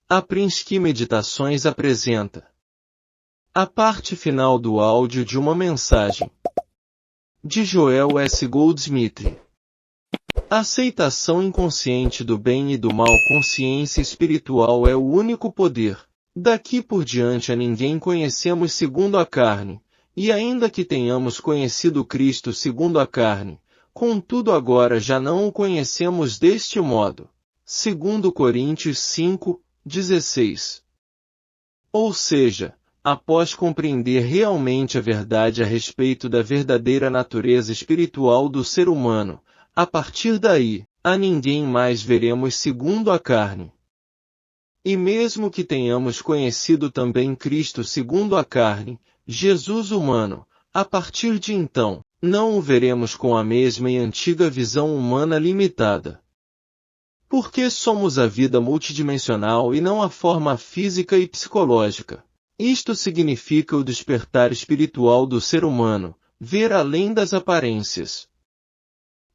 A Prinsky Meditações apresenta a parte final do áudio de uma mensagem de Joel S. Goldsmith. Aceitação inconsciente do bem e do mal. Consciência espiritual é o único poder. Daqui por diante a ninguém conhecemos segundo a carne, e ainda que tenhamos conhecido Cristo segundo a carne, contudo agora já não o conhecemos deste modo. 2 Coríntios 5:16. Ou seja, após compreender realmente a verdade a respeito da verdadeira natureza espiritual do ser humano, a partir daí, a ninguém mais veremos segundo a carne. E mesmo que tenhamos conhecido também Cristo segundo a carne, Jesus humano, a partir de então, não o veremos com a mesma e antiga visão humana limitada. Porque somos a vida multidimensional e não a forma física e psicológica. Isto significa o despertar espiritual do ser humano, ver além das aparências.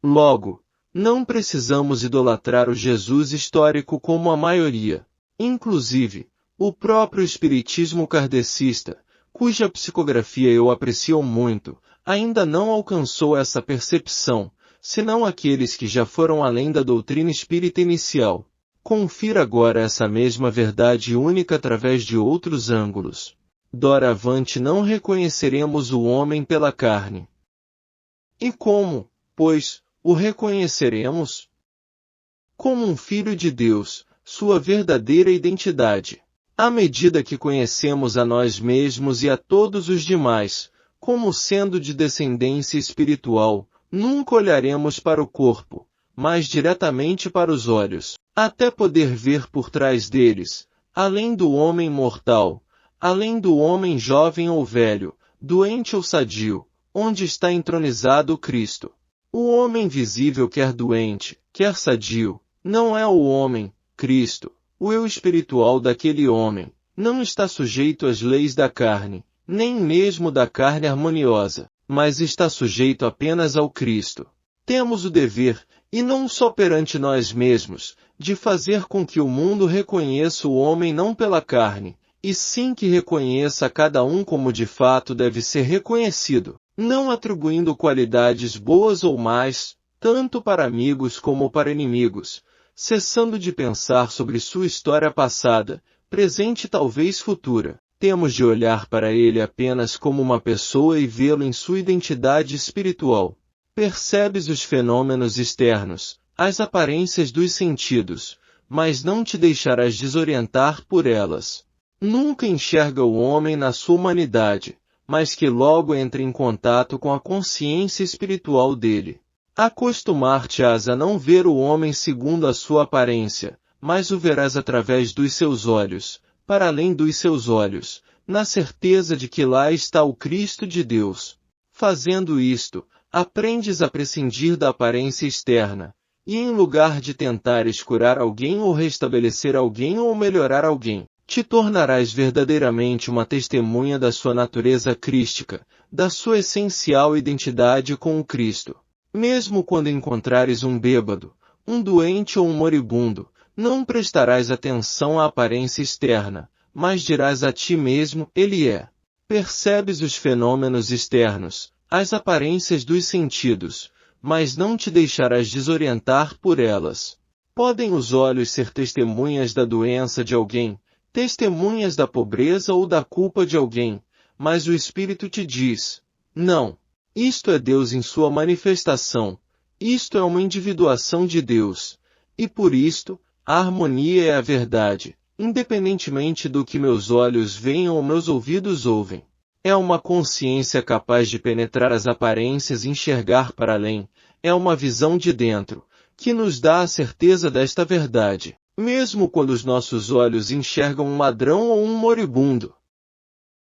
Logo, não precisamos idolatrar o Jesus histórico como a maioria. Inclusive, o próprio espiritismo kardecista, cuja psicografia eu aprecio muito, ainda não alcançou essa percepção, senão aqueles que já foram além da doutrina espírita inicial. Confira agora essa mesma verdade única através de outros ângulos. Doravante não reconheceremos o homem pela carne. E como, pois, o reconheceremos? Como um filho de Deus, sua verdadeira identidade. À medida que conhecemos a nós mesmos e a todos os demais, como sendo de descendência espiritual, nunca olharemos para o corpo, mas diretamente para os olhos, até poder ver por trás deles, além do homem mortal, além do homem jovem ou velho, doente ou sadio, onde está entronizado o Cristo. O homem visível quer doente, quer sadio, não é o homem, Cristo. O eu espiritual daquele homem não está sujeito às leis da carne, nem mesmo da carne harmoniosa, mas está sujeito apenas ao Cristo. Temos o dever, e não só perante nós mesmos, de fazer com que o mundo reconheça o homem não pela carne, e sim que reconheça a cada um como de fato deve ser reconhecido, não atribuindo qualidades boas ou más, tanto para amigos como para inimigos, cessando de pensar sobre sua história passada, presente e talvez futura. Temos de olhar para ele apenas como uma pessoa e vê-lo em sua identidade espiritual. Percebes os fenômenos externos, as aparências dos sentidos, mas não te deixarás desorientar por elas. Nunca enxerga o homem na sua humanidade, mas que logo entre em contato com a consciência espiritual dele. Acostumar-te-ás a não ver o homem segundo a sua aparência, mas o verás através dos seus olhos, para além dos seus olhos, na certeza de que lá está o Cristo de Deus. Fazendo isto, aprendes a prescindir da aparência externa, e em lugar de tentares curar alguém ou restabelecer alguém ou melhorar alguém, te tornarás verdadeiramente uma testemunha da sua natureza crística, da sua essencial identidade com o Cristo. Mesmo quando encontrares um bêbado, um doente ou um moribundo, não prestarás atenção à aparência externa, mas dirás a ti mesmo, ele é. Percebes os fenômenos externos, as aparências dos sentidos, mas não te deixarás desorientar por elas. Podem os olhos ser testemunhas da doença de alguém, testemunhas da pobreza ou da culpa de alguém, mas o Espírito te diz, não. Isto é Deus em sua manifestação, isto é uma individuação de Deus, e por isto, a harmonia é a verdade, independentemente do que meus olhos veem ou meus ouvidos ouvem. É uma consciência capaz de penetrar as aparências e enxergar para além, é uma visão de dentro, que nos dá a certeza desta verdade, mesmo quando os nossos olhos enxergam um ladrão ou um moribundo.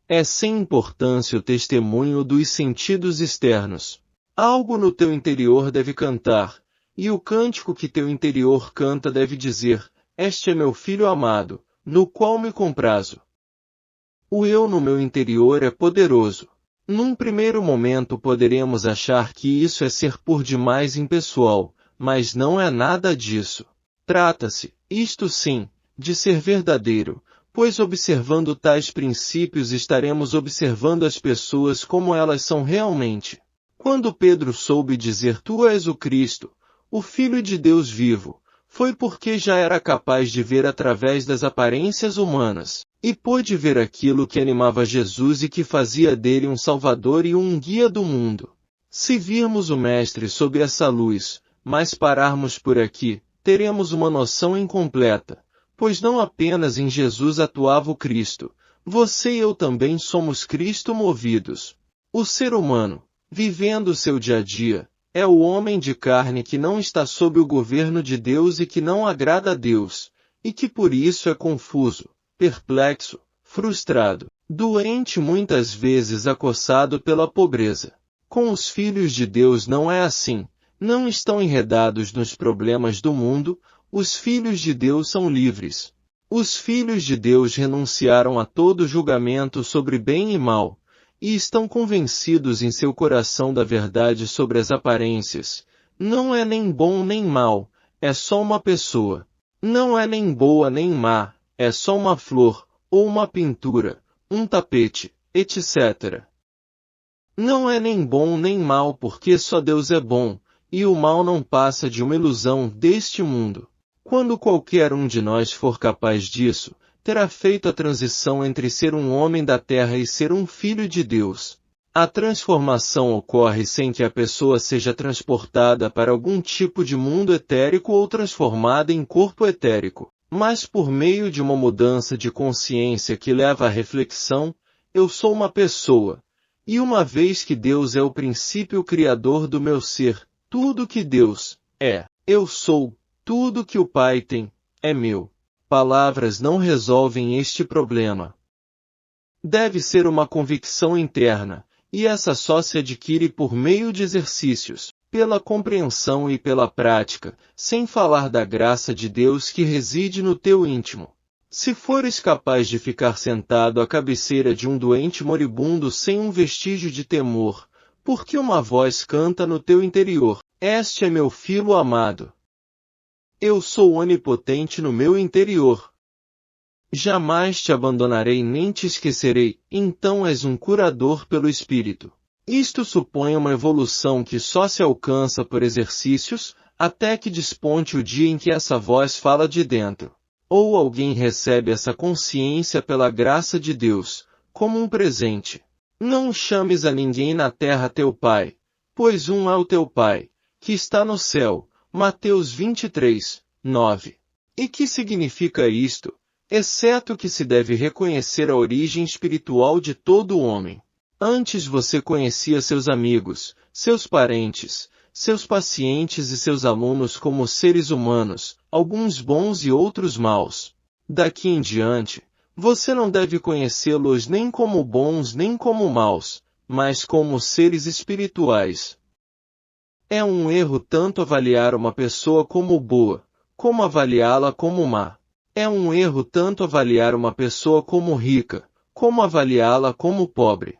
É sem importância o testemunho dos sentidos externos. Algo no teu interior deve cantar, e o cântico que teu interior canta deve dizer, este é meu filho amado, no qual me comprazo. O eu no meu interior é poderoso. Num primeiro momento poderemos achar que isso é ser por demais impessoal, mas não é nada disso. Trata-se, isto sim, de ser verdadeiro, pois observando tais princípios estaremos observando as pessoas como elas são realmente. Quando Pedro soube dizer Tu és o Cristo, o Filho de Deus vivo, foi porque já era capaz de ver através das aparências humanas, e pôde ver aquilo que animava Jesus e que fazia dele um Salvador e um guia do mundo. Se virmos o Mestre sob essa luz, mas pararmos por aqui, teremos uma noção incompleta, pois não apenas em Jesus atuava o Cristo, você e eu também somos Cristo movidos. O ser humano, vivendo o seu dia a dia, é o homem de carne que não está sob o governo de Deus e que não agrada a Deus, e que por isso é confuso, perplexo, frustrado, doente, muitas vezes acossado pela pobreza. Com os filhos de Deus não é assim, não estão enredados nos problemas do mundo, os filhos de Deus são livres. Os filhos de Deus renunciaram a todo julgamento sobre bem e mal, e estão convencidos em seu coração da verdade sobre as aparências. Não é nem bom nem mal, é só uma pessoa. Não é nem boa nem má, é só uma flor, ou uma pintura, um tapete, etc. Não é nem bom nem mal porque só Deus é bom, e o mal não passa de uma ilusão deste mundo. Quando qualquer um de nós for capaz disso, terá feito a transição entre ser um homem da terra e ser um filho de Deus. A transformação ocorre sem que a pessoa seja transportada para algum tipo de mundo etérico ou transformada em corpo etérico, mas por meio de uma mudança de consciência que leva à reflexão, eu sou uma pessoa. E uma vez que Deus é o princípio criador do meu ser, tudo que Deus é, eu sou, tudo que o Pai tem, é meu. Palavras não resolvem este problema. Deve ser uma convicção interna, e essa só se adquire por meio de exercícios, pela compreensão e pela prática, sem falar da graça de Deus que reside no teu íntimo. Se fores capaz de ficar sentado à cabeceira de um doente moribundo sem um vestígio de temor, porque uma voz canta no teu interior, este é meu filho amado. Eu sou onipotente no meu interior. Jamais te abandonarei nem te esquecerei, então és um curador pelo Espírito. Isto supõe uma evolução que só se alcança por exercícios, até que desponte o dia em que essa voz fala de dentro. Ou alguém recebe essa consciência pela graça de Deus, como um presente. Não chames a ninguém na terra teu pai, pois um é o teu pai, que está no céu. Mateus 23, 9. E que significa isto? Exceto que se deve reconhecer a origem espiritual de todo homem. Antes você conhecia seus amigos, seus parentes, seus pacientes e seus alunos como seres humanos, alguns bons e outros maus. Daqui em diante, você não deve conhecê-los nem como bons nem como maus, mas como seres espirituais. É um erro tanto avaliar uma pessoa como boa, como avaliá-la como má. É um erro tanto avaliar uma pessoa como rica, como avaliá-la como pobre.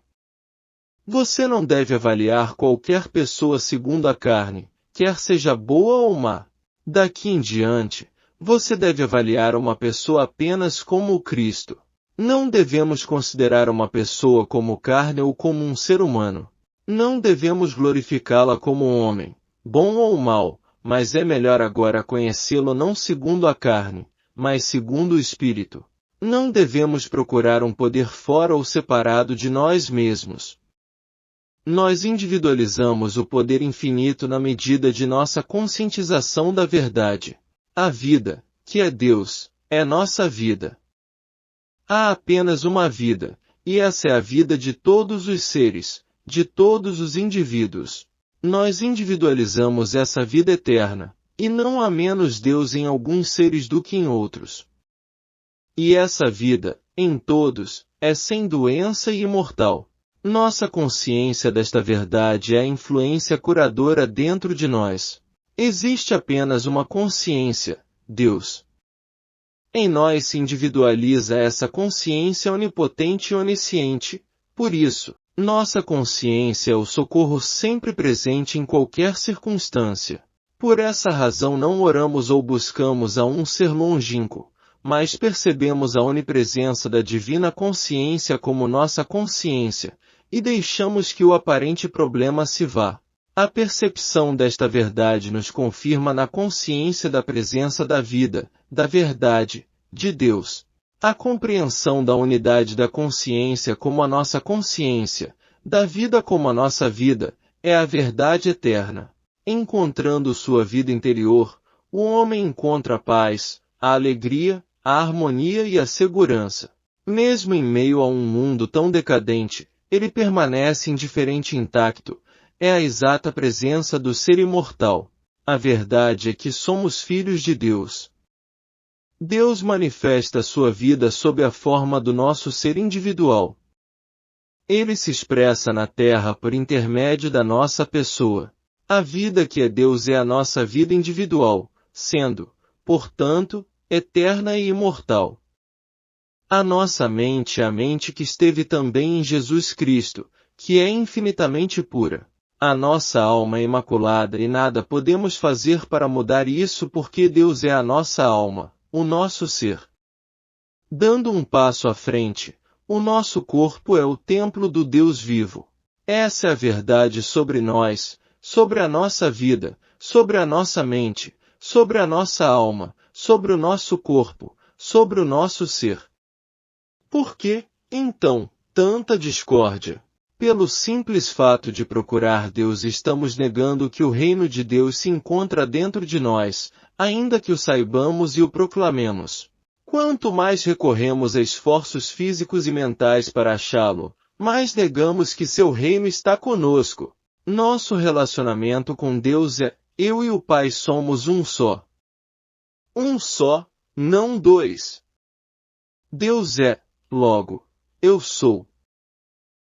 Você não deve avaliar qualquer pessoa segundo a carne, quer seja boa ou má. Daqui em diante, você deve avaliar uma pessoa apenas como o Cristo. Não devemos considerar uma pessoa como carne ou como um ser humano. Não devemos glorificá-la como um homem, bom ou mau, mas é melhor agora conhecê-lo não segundo a carne, mas segundo o Espírito. Não devemos procurar um poder fora ou separado de nós mesmos. Nós individualizamos o poder infinito na medida de nossa conscientização da verdade. A vida, que é Deus, é nossa vida. Há apenas uma vida, e essa é a vida de todos os seres, de todos os indivíduos. Nós individualizamos essa vida eterna, e não há menos Deus em alguns seres do que em outros. E essa vida, em todos, é sem doença e imortal. Nossa consciência desta verdade é a influência curadora dentro de nós. Existe apenas uma consciência, Deus. Em nós se individualiza essa consciência onipotente e onisciente, por isso, nossa consciência é o socorro sempre presente em qualquer circunstância. Por essa razão não oramos ou buscamos a um ser longínquo, mas percebemos a onipresença da divina consciência como nossa consciência, e deixamos que o aparente problema se vá. A percepção desta verdade nos confirma na consciência da presença da vida, da verdade, de Deus. A compreensão da unidade da consciência como a nossa consciência, da vida como a nossa vida, é a verdade eterna. Encontrando sua vida interior, o homem encontra a paz, a alegria, a harmonia e a segurança. Mesmo em meio a um mundo tão decadente, ele permanece indiferente e intacto. É a exata presença do ser imortal. A verdade é que somos filhos de Deus. Deus manifesta sua vida sob a forma do nosso ser individual. Ele se expressa na terra por intermédio da nossa pessoa. A vida que é Deus é a nossa vida individual, sendo, portanto, eterna e imortal. A nossa mente é a mente que esteve também em Jesus Cristo, que é infinitamente pura. A nossa alma é imaculada e nada podemos fazer para mudar isso porque Deus é a nossa alma, o nosso ser. Dando um passo à frente, o nosso corpo é o templo do Deus vivo. Essa é a verdade sobre nós, sobre a nossa vida, sobre a nossa mente, sobre a nossa alma, sobre o nosso corpo, sobre o nosso ser. Por que, então, tanta discórdia? Pelo simples fato de procurar Deus estamos negando que o reino de Deus se encontra dentro de nós, ainda que o saibamos e o proclamemos. Quanto mais recorremos a esforços físicos e mentais para achá-lo, mais negamos que seu reino está conosco. Nosso relacionamento com Deus é, eu e o Pai somos um só. Um só, não dois. Deus é, logo, eu sou.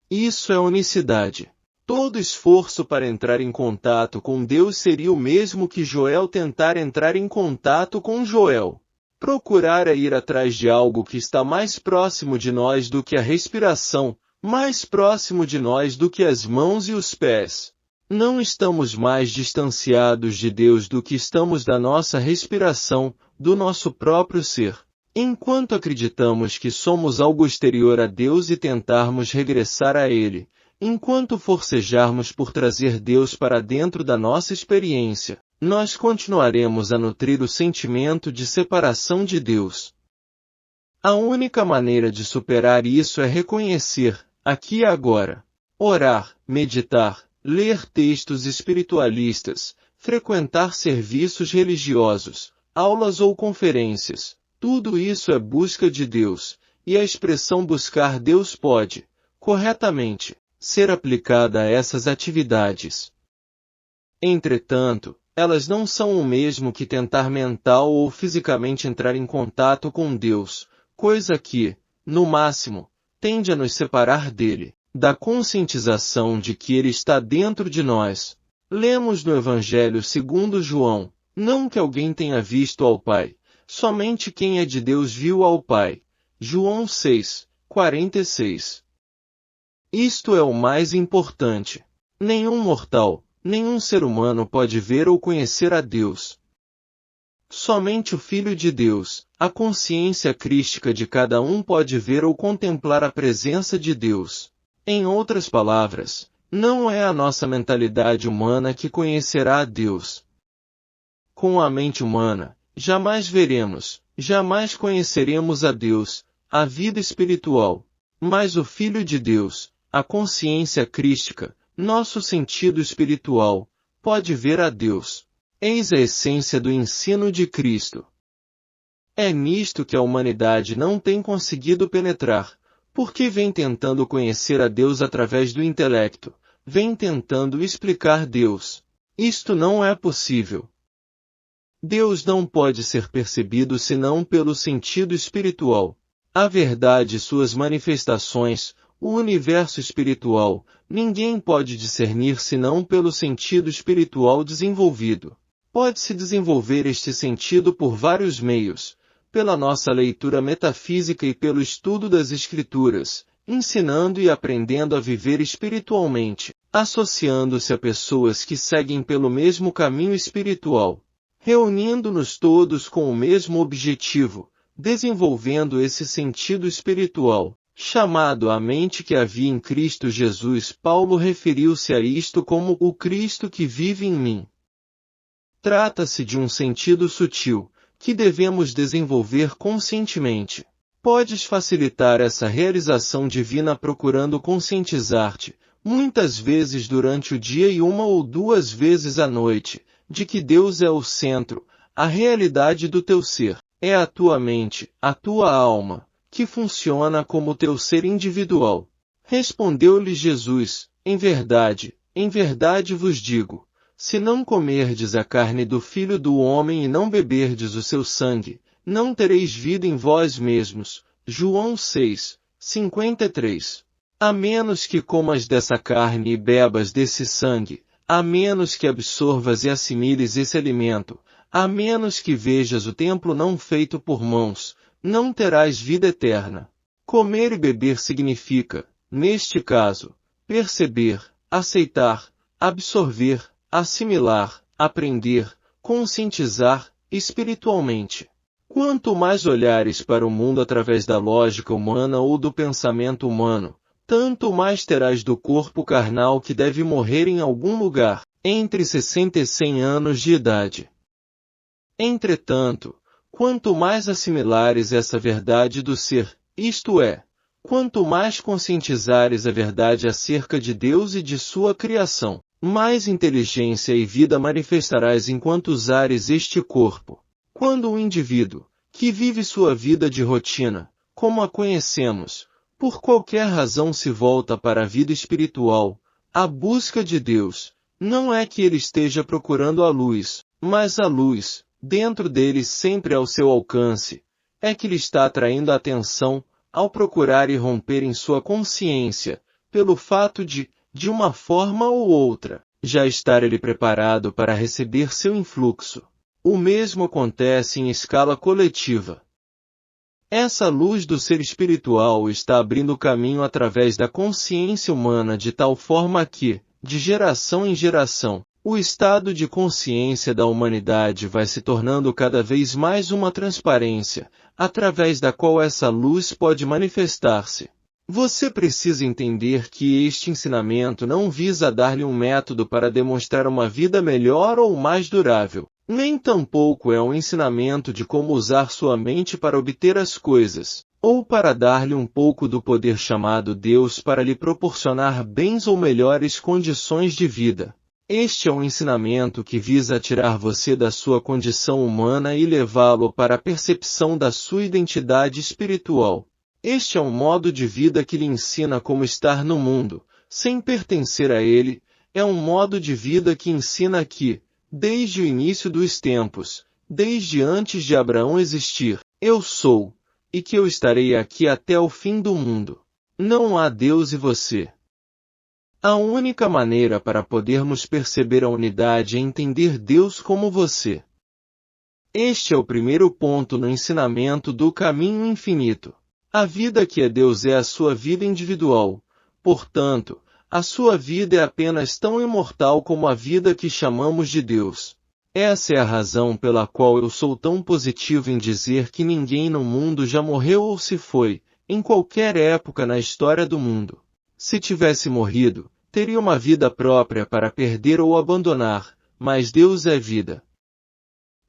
Isso é unicidade. Todo esforço para entrar em contato com Deus seria o mesmo que Joel tentar entrar em contato com Joel. Procurar é ir atrás de algo que está mais próximo de nós do que a respiração, mais próximo de nós do que as mãos e os pés. Não estamos mais distanciados de Deus do que estamos da nossa respiração, do nosso próprio ser. Enquanto acreditamos que somos algo exterior a Deus e tentarmos regressar a Ele, enquanto forcejarmos por trazer Deus para dentro da nossa experiência, nós continuaremos a nutrir o sentimento de separação de Deus. A única maneira de superar isso é reconhecer, aqui e agora, orar, meditar, ler textos espiritualistas, frequentar serviços religiosos, aulas ou conferências. Tudo isso é busca de Deus, e a expressão buscar Deus pode, corretamente, ser aplicada a essas atividades. Entretanto, elas não são o mesmo que tentar mental ou fisicamente entrar em contato com Deus, coisa que, no máximo, tende a nos separar dele, da conscientização de que ele está dentro de nós. Lemos no Evangelho segundo João, não que alguém tenha visto ao Pai, somente quem é de Deus viu ao Pai. João 6, 46. Isto é o mais importante. Nenhum mortal, nenhum ser humano pode ver ou conhecer a Deus. Somente o Filho de Deus, a consciência crística de cada um pode ver ou contemplar a presença de Deus. Em outras palavras, não é a nossa mentalidade humana que conhecerá a Deus. Com a mente humana, jamais veremos, jamais conheceremos a Deus, a vida espiritual. Mas o Filho de Deus, a consciência crística, nosso sentido espiritual, pode ver a Deus. Eis a essência do ensino de Cristo. É nisto que a humanidade não tem conseguido penetrar, porque vem tentando conhecer a Deus através do intelecto, vem tentando explicar Deus. Isto não é possível. Deus não pode ser percebido senão pelo sentido espiritual. A verdade e suas manifestações, o universo espiritual, ninguém pode discernir senão pelo sentido espiritual desenvolvido. Pode-se desenvolver este sentido por vários meios, pela nossa leitura metafísica e pelo estudo das Escrituras, ensinando e aprendendo a viver espiritualmente, associando-se a pessoas que seguem pelo mesmo caminho espiritual, reunindo-nos todos com o mesmo objetivo, desenvolvendo esse sentido espiritual, chamado a mente que havia em Cristo Jesus. Paulo referiu-se a isto como o Cristo que vive em mim. Trata-se de um sentido sutil, que devemos desenvolver conscientemente. Podes facilitar essa realização divina procurando conscientizar-te, muitas vezes durante o dia e uma ou duas vezes à noite, de que Deus é o centro, a realidade do teu ser. É a tua mente, a tua alma, que funciona como teu ser individual. Respondeu-lhe Jesus: em verdade vos digo, se não comerdes a carne do Filho do Homem e não beberdes o seu sangue, não tereis vida em vós mesmos. João 6, 53. A menos que comas dessa carne e bebas desse sangue, a menos que absorvas e assimiles esse alimento, a menos que vejas o templo não feito por mãos, não terás vida eterna. Comer e beber significa, neste caso, perceber, aceitar, absorver, assimilar, aprender, conscientizar, espiritualmente. Quanto mais olhares para o mundo através da lógica humana ou do pensamento humano, tanto mais terás do corpo carnal que deve morrer em algum lugar, entre 60 e 100 anos de idade. Entretanto, quanto mais assimilares essa verdade do ser, isto é, quanto mais conscientizares a verdade acerca de Deus e de sua criação, mais inteligência e vida manifestarás enquanto usares este corpo. Quando o indivíduo, que vive sua vida de rotina, como a conhecemos, por qualquer razão se volta para a vida espiritual, a busca de Deus, não é que ele esteja procurando a luz, mas a luz, dentro dele sempre ao seu alcance, é que lhe está atraindo a atenção, ao procurar e romper em sua consciência, pelo fato de uma forma ou outra, já estar ele preparado para receber seu influxo. O mesmo acontece em escala coletiva. Essa luz do ser espiritual está abrindo caminho através da consciência humana de tal forma que, de geração em geração, o estado de consciência da humanidade vai se tornando cada vez mais uma transparência, através da qual essa luz pode manifestar-se. Você precisa entender que este ensinamento não visa dar-lhe um método para demonstrar uma vida melhor ou mais durável, nem tampouco é um ensinamento de como usar sua mente para obter as coisas, ou para dar-lhe um pouco do poder chamado Deus para lhe proporcionar bens ou melhores condições de vida. Este é um ensinamento que visa tirar você da sua condição humana e levá-lo para a percepção da sua identidade espiritual. Este é um modo de vida que lhe ensina como estar no mundo, sem pertencer a ele, é um modo de vida que ensina que, desde o início dos tempos, desde antes de Abraão existir, eu sou, e que eu estarei aqui até o fim do mundo. Não há Deus e você. A única maneira para podermos perceber a unidade é entender Deus como você. Este é o primeiro ponto no ensinamento do caminho infinito. A vida que é Deus é a sua vida individual, portanto, a sua vida é apenas tão imortal como a vida que chamamos de Deus. Essa é a razão pela qual eu sou tão positivo em dizer que ninguém no mundo já morreu ou se foi, em qualquer época na história do mundo. Se tivesse morrido, teria uma vida própria para perder ou abandonar, mas Deus é vida.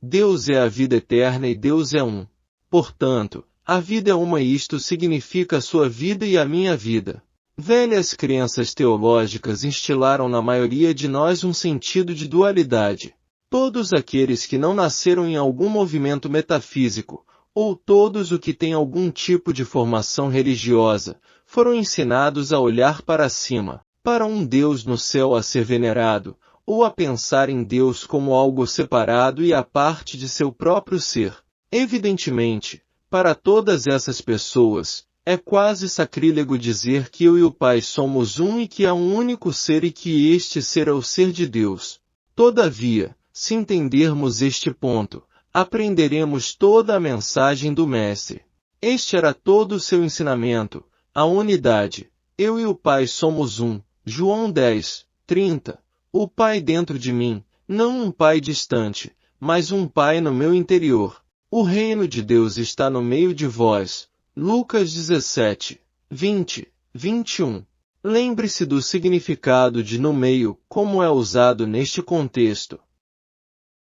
Deus é a vida eterna e Deus é um. Portanto, a vida é uma e isto significa a sua vida e a minha vida. Velhas crenças teológicas instilaram na maioria de nós um sentido de dualidade. Todos aqueles que não nasceram em algum movimento metafísico, ou todos os que têm algum tipo de formação religiosa, foram ensinados a olhar para cima, para um Deus no céu a ser venerado, ou a pensar em Deus como algo separado e à parte de seu próprio ser. Evidentemente, para todas essas pessoas, é quase sacrílego dizer que eu e o Pai somos um e que há um único ser e que este ser é o ser de Deus. Todavia, se entendermos este ponto, aprenderemos toda a mensagem do Mestre. Este era todo o seu ensinamento, a unidade. Eu e o Pai somos um. João 10, 30. O Pai dentro de mim, não um Pai distante, mas um Pai no meu interior. O reino de Deus está no meio de vós. Lucas 17, 20, 21. Lembre-se do significado de no meio, como é usado neste contexto.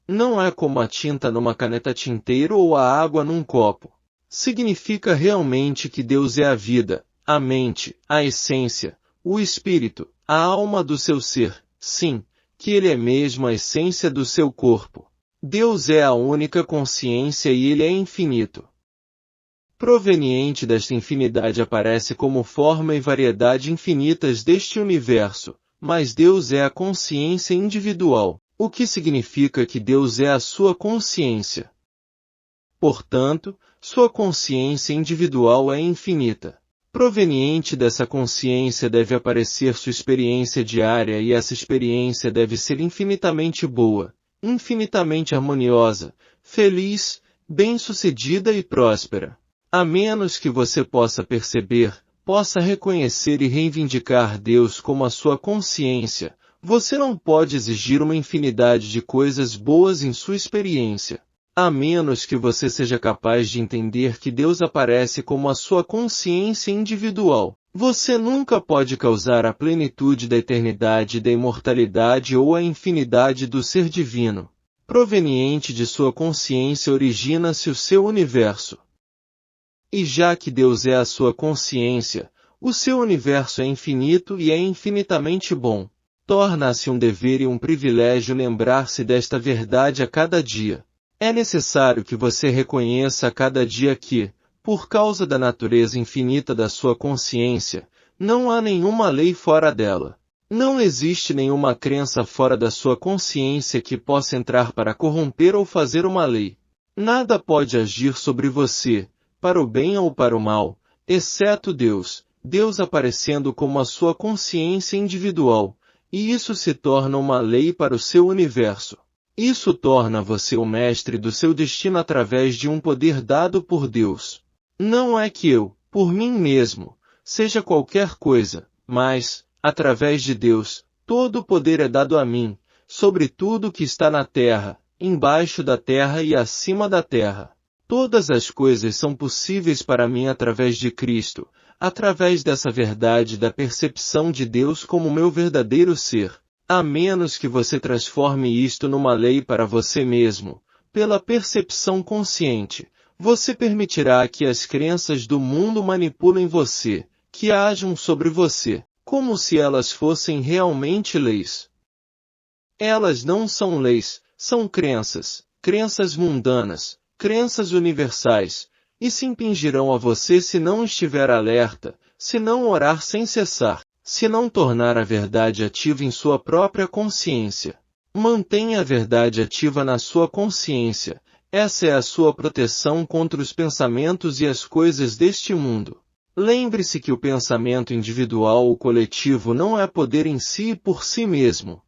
Não é como a tinta numa caneta tinteiro ou a água num copo. Significa realmente que Deus é a vida, a mente, a essência, o espírito, a alma do seu ser, sim, que Ele é mesmo a essência do seu corpo. Deus é a única consciência e Ele é infinito. Proveniente desta infinidade aparece como forma e variedade infinitas deste universo, mas Deus é a consciência individual, o que significa que Deus é a sua consciência. Portanto, sua consciência individual é infinita. Proveniente dessa consciência deve aparecer sua experiência diária e essa experiência deve ser infinitamente boa, infinitamente harmoniosa, feliz, bem-sucedida e próspera. A menos que você possa perceber, possa reconhecer e reivindicar Deus como a sua consciência, você não pode exigir uma infinidade de coisas boas em sua experiência. A menos que você seja capaz de entender que Deus aparece como a sua consciência individual, você nunca pode causar a plenitude da eternidade e da imortalidade ou a infinidade do ser divino. Proveniente de sua consciência origina-se o seu universo. E já que Deus é a sua consciência, o seu universo é infinito e é infinitamente bom. Torna-se um dever e um privilégio lembrar-se desta verdade a cada dia. É necessário que você reconheça a cada dia que, por causa da natureza infinita da sua consciência, não há nenhuma lei fora dela. Não existe nenhuma crença fora da sua consciência que possa entrar para corromper ou fazer uma lei. Nada pode agir sobre você, para o bem ou para o mal, exceto Deus, Deus aparecendo como a sua consciência individual, e isso se torna uma lei para o seu universo. Isso torna você o mestre do seu destino através de um poder dado por Deus. Não é que eu, por mim mesmo, seja qualquer coisa, mas, através de Deus, todo o poder é dado a mim, sobre tudo que está na terra, embaixo da terra e acima da terra. Todas as coisas são possíveis para mim através de Cristo, através dessa verdade da percepção de Deus como meu verdadeiro ser. A menos que você transforme isto numa lei para você mesmo, pela percepção consciente, você permitirá que as crenças do mundo manipulem você, que ajam sobre você, como se elas fossem realmente leis. Elas não são leis, são crenças, crenças mundanas, crenças universais, e se impingirão a você se não estiver alerta, se não orar sem cessar. Se não tornar a verdade ativa em sua própria consciência. Mantenha a verdade ativa na sua consciência. Essa é a sua proteção contra os pensamentos e as coisas deste mundo. Lembre-se que o pensamento individual ou coletivo não é poder em si e por si mesmo.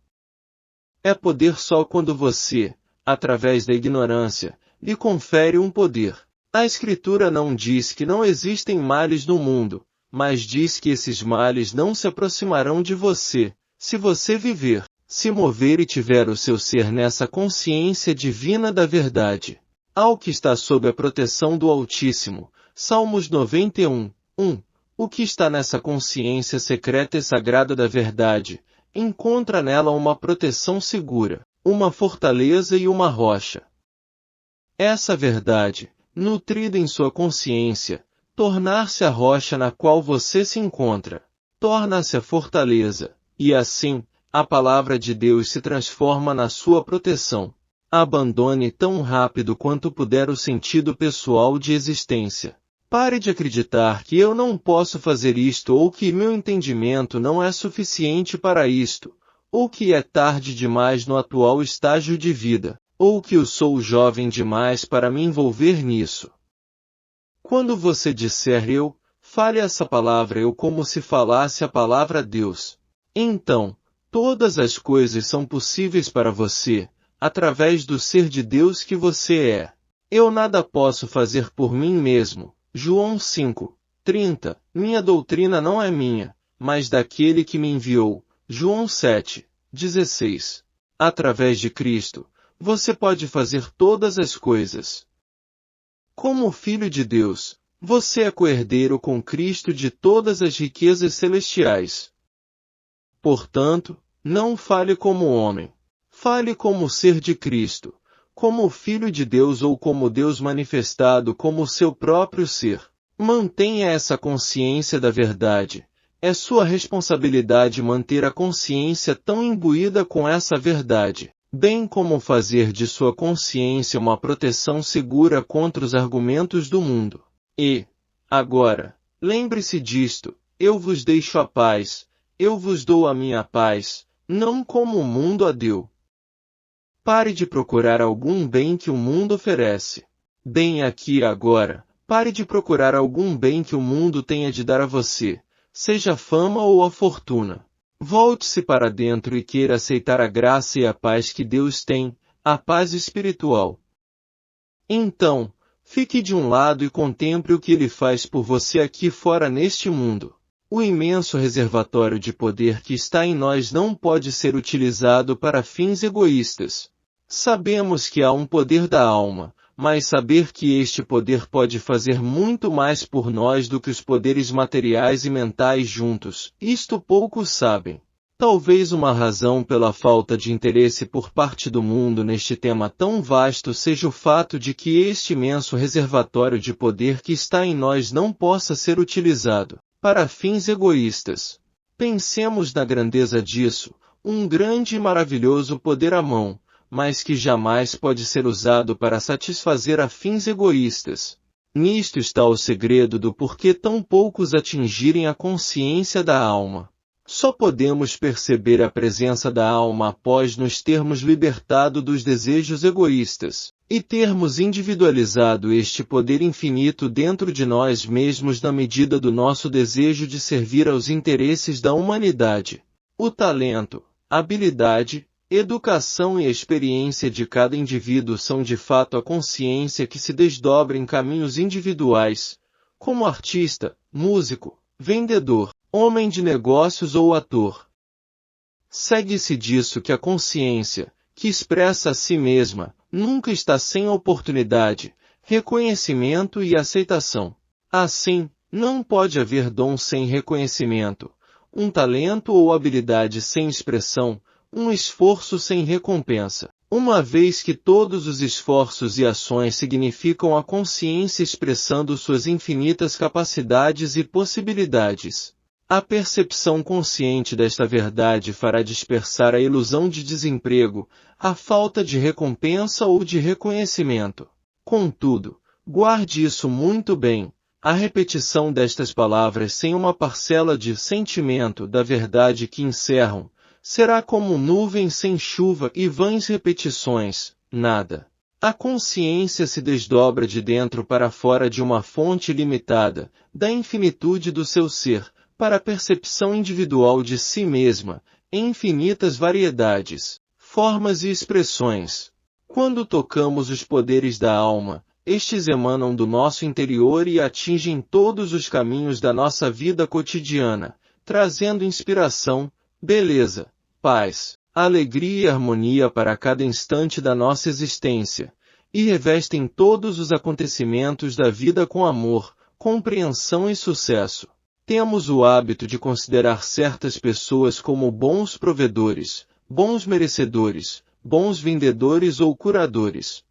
É poder só quando você, através da ignorância, lhe confere um poder. A Escritura não diz que não existem males no mundo, mas diz que esses males não se aproximarão de você, se você viver, se mover e tiver o seu ser nessa consciência divina da verdade. Ao que está sob a proteção do Altíssimo, Salmos 91, 1. O que está nessa consciência secreta e sagrada da verdade, encontra nela uma proteção segura, uma fortaleza e uma rocha. Essa verdade, nutrida em sua consciência, tornar-se a rocha na qual você se encontra, torna-se a fortaleza, e assim, a palavra de Deus se transforma na sua proteção. Abandone tão rápido quanto puder o sentido pessoal de existência. Pare de acreditar que eu não posso fazer isto ou que meu entendimento não é suficiente para isto, ou que é tarde demais no atual estágio de vida, ou que eu sou jovem demais para me envolver nisso. Quando você disser eu, fale essa palavra eu como se falasse a palavra Deus. Então, todas as coisas são possíveis para você, através do ser de Deus que você é. Eu nada posso fazer por mim mesmo. João 5, 30. Minha doutrina não é minha, mas daquele que me enviou. João 7, 16. Através de Cristo, você pode fazer todas as coisas. Como filho de Deus, você é co-herdeiro com Cristo de todas as riquezas celestiais. Portanto, não fale como homem. Fale como ser de Cristo, como filho de Deus ou como Deus manifestado como seu próprio ser. Mantenha essa consciência da verdade. É sua responsabilidade manter a consciência tão imbuída com essa verdade, bem como fazer de sua consciência uma proteção segura contra os argumentos do mundo. E, agora, lembre-se disto: eu vos deixo a paz, eu vos dou a minha paz, não como o mundo a deu. Pare de procurar algum bem que o mundo oferece. Bem aqui e agora, pare de procurar algum bem que o mundo tenha de dar a você, seja a fama ou a fortuna. Volte-se para dentro e queira aceitar a graça e a paz que Deus tem, a paz espiritual. Então, fique de um lado e contemple o que Ele faz por você aqui fora neste mundo. O imenso reservatório de poder que está em nós não pode ser utilizado para fins egoístas. Sabemos que há um poder da alma, mas saber que este poder pode fazer muito mais por nós do que os poderes materiais e mentais juntos, isto poucos sabem. Talvez uma razão pela falta de interesse por parte do mundo neste tema tão vasto seja o fato de que este imenso reservatório de poder que está em nós não possa ser utilizado para fins egoístas. Pensemos na grandeza disso, um grande e maravilhoso poder à mão, mas que jamais pode ser usado para satisfazer a fins egoístas. Nisto está o segredo do porquê tão poucos atingirem a consciência da alma. Só podemos perceber a presença da alma após nos termos libertado dos desejos egoístas, e termos individualizado este poder infinito dentro de nós mesmos na medida do nosso desejo de servir aos interesses da humanidade. O talento, habilidade, educação e a experiência de cada indivíduo são de fato a consciência que se desdobra em caminhos individuais, como artista, músico, vendedor, homem de negócios ou ator. Segue-se disso que a consciência, que expressa a si mesma, nunca está sem oportunidade, reconhecimento e aceitação. Assim, não pode haver dom sem reconhecimento, um talento ou habilidade sem expressão, um esforço sem recompensa. Uma vez que todos os esforços e ações significam a consciência expressando suas infinitas capacidades e possibilidades. A percepção consciente desta verdade fará dispersar a ilusão de desemprego, a falta de recompensa ou de reconhecimento. Contudo, guarde isso muito bem. A repetição destas palavras sem uma parcela de sentimento da verdade que encerram, será como nuvem sem chuva e vãs repetições, nada. A consciência se desdobra de dentro para fora de uma fonte limitada, da infinitude do seu ser, para a percepção individual de si mesma, em infinitas variedades, formas e expressões. Quando tocamos os poderes da alma, estes emanam do nosso interior e atingem todos os caminhos da nossa vida cotidiana, trazendo inspiração, beleza, paz, alegria e harmonia para cada instante da nossa existência, e revestem todos os acontecimentos da vida com amor, compreensão e sucesso. Temos o hábito de considerar certas pessoas como bons provedores, bons merecedores, bons vendedores ou curadores.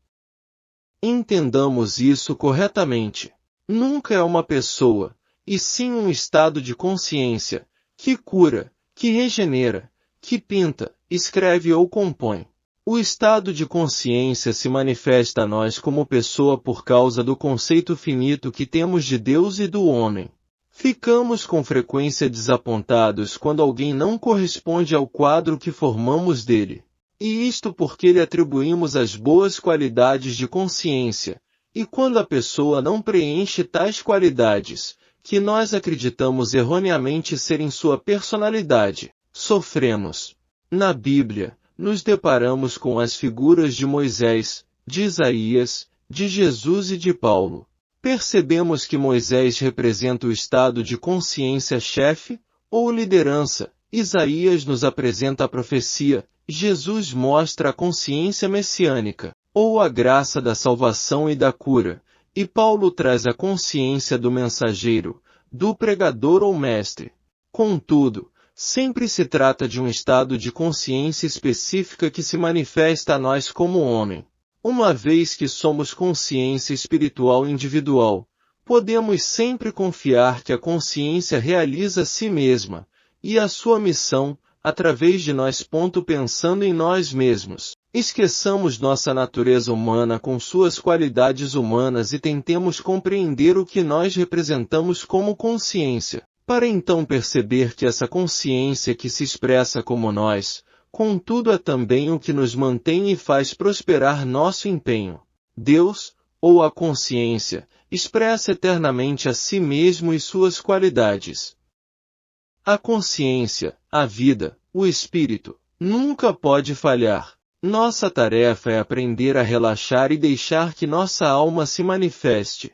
Entendamos isso corretamente. Nunca é uma pessoa, e sim um estado de consciência, que cura, que regenera, que pinta, escreve ou compõe. O estado de consciência se manifesta a nós como pessoa por causa do conceito finito que temos de Deus e do homem. Ficamos com frequência desapontados quando alguém não corresponde ao quadro que formamos dele. E isto porque lhe atribuímos as boas qualidades de consciência, e quando a pessoa não preenche tais qualidades, que nós acreditamos erroneamente serem sua personalidade, sofremos. Na Bíblia, nos deparamos com as figuras de Moisés, de Isaías, de Jesus e de Paulo. Percebemos que Moisés representa o estado de consciência chefe, ou liderança, Isaías nos apresenta a profecia, Jesus mostra a consciência messiânica, ou a graça da salvação e da cura, E Paulo traz a consciência do mensageiro, do pregador ou mestre. Contudo, sempre se trata de um estado de consciência específica que se manifesta a nós como homem. Uma vez que somos consciência espiritual individual, podemos sempre confiar que a consciência realiza a si mesma, e a sua missão, através de nós. Pensando em nós mesmos, esqueçamos nossa natureza humana com suas qualidades humanas e tentemos compreender o que nós representamos como consciência, para então perceber que essa consciência que se expressa como nós, contudo é também o que nos mantém e faz prosperar nosso empenho. Deus, ou a consciência, expressa eternamente a si mesmo e suas qualidades. A consciência, a vida, o espírito, nunca pode falhar. Nossa tarefa é aprender a relaxar e deixar que nossa alma se manifeste.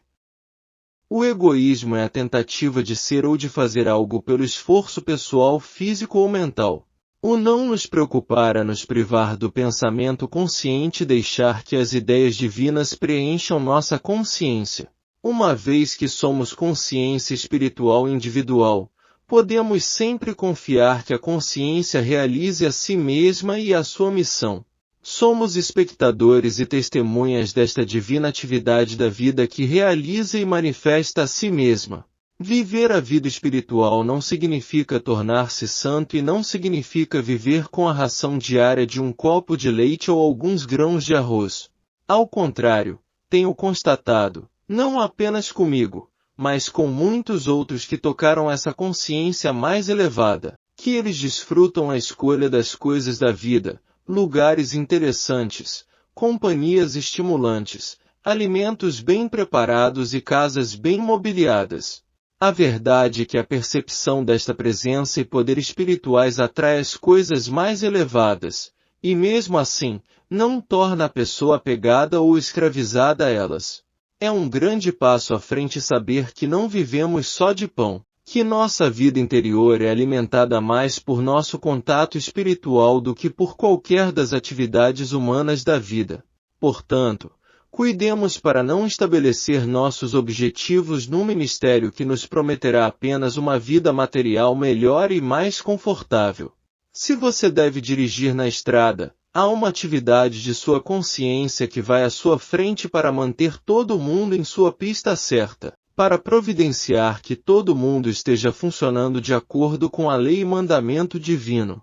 O egoísmo é a tentativa de ser ou de fazer algo pelo esforço pessoal, físico ou mental. O não nos preocupar é nos privar do pensamento consciente e deixar que as ideias divinas preencham nossa consciência. Uma vez que somos consciência espiritual individual, podemos sempre confiar que a consciência realize a si mesma e a sua missão. Somos espectadores e testemunhas desta divina atividade da vida que realiza e manifesta a si mesma. Viver a vida espiritual não significa tornar-se santo e não significa viver com a ração diária de um copo de leite ou alguns grãos de arroz. Ao contrário, tenho constatado, não apenas comigo, mas com muitos outros que tocaram essa consciência mais elevada, que eles desfrutam a escolha das coisas da vida, lugares interessantes, companhias estimulantes, alimentos bem preparados e casas bem mobiliadas. A verdade é que a percepção desta presença e poder espirituais atrai as coisas mais elevadas, e mesmo assim, não torna a pessoa apegada ou escravizada a elas. É um grande passo à frente saber que não vivemos só de pão, que nossa vida interior é alimentada mais por nosso contato espiritual do que por qualquer das atividades humanas da vida. Portanto, cuidemos para não estabelecer nossos objetivos num ministério que nos prometerá apenas uma vida material melhor e mais confortável. Se você deve dirigir na estrada, há uma atividade de sua consciência que vai à sua frente para manter todo mundo em sua pista certa, para providenciar que todo mundo esteja funcionando de acordo com a lei e mandamento divino.